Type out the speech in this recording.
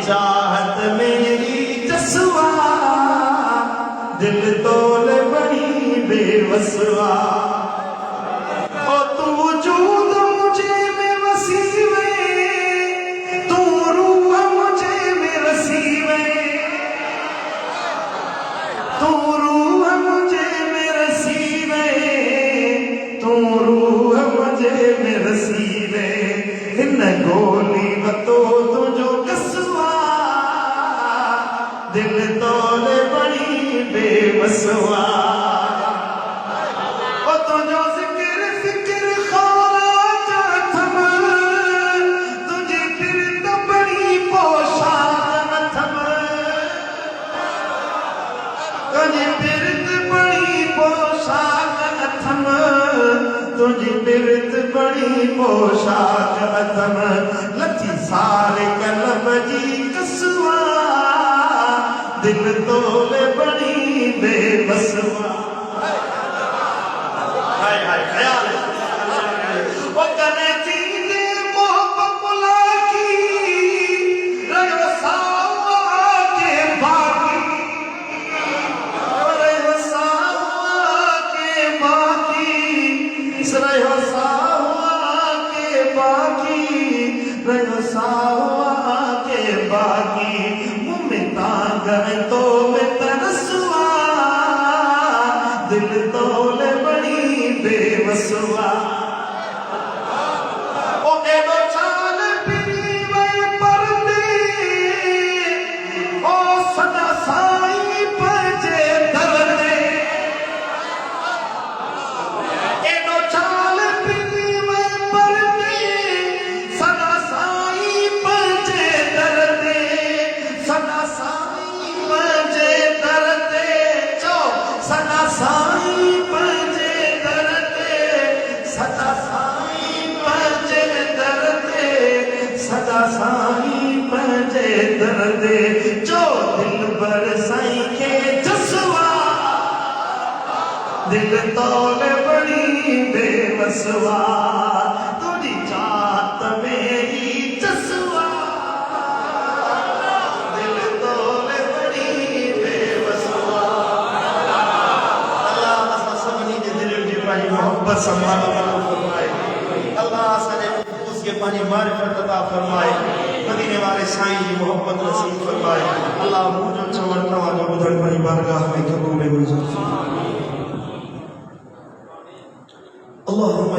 चाहत मेरी जसवा दिल तोल बड़ी बेवसवा ओ तू वजूद मुझे में वसीवे तू रूह मुझे में रसीवे तू रूह मुझे में रसीवे तू रूह मुझे में रसीवे हिन गोली वतो तुझो कसवा दिल तोले बड़ी बेवसवा ओ तुझो जिक्र फिक्र ख्वाज थम तुझे फिर तो बड़ी पोशाक थम तुझे फिर तो बड़ी पोशाक थम तुझे फिर तो बड़ी पोशाक थम लची सारे कलम जी कसवा दिल तोले बड़ी बेबसवा हाय हाय ख्याल वो कने चीज़े मोहब्बत मुला की रहो सावा के बाकी रहो सावा के बाकी रहो सावा के बाकी रहो सावा के बाकी गए तो मैं तरसवा दिल तोले बड़ी बेवसवा ओ एडो चाल पिरी वे परदे ओ सदा साई पजे दर्दे एडो चाल पिरी वे परदे सदा साई पजे दर्दे सदा साई पंजे दरते सदा साई पंजे दरते सदा साई पंजे दरते जो दिल बर साई के जसवा दिल तोले बड़ी बेवसवा तुझी जात मेरी जसवा दिल तोले बड़ी बेवसवा मोहब्बत संभालो फरमाए अल्लाह सने उसके पानी मारिफत अता फरमाए मदीने वाले साईं की मोहब्बत नसीब फरमाए अल्लाह मुझे चवरता जो बुधन पानी बारगाह में कबूल मंजूर अल्लाहुम्मा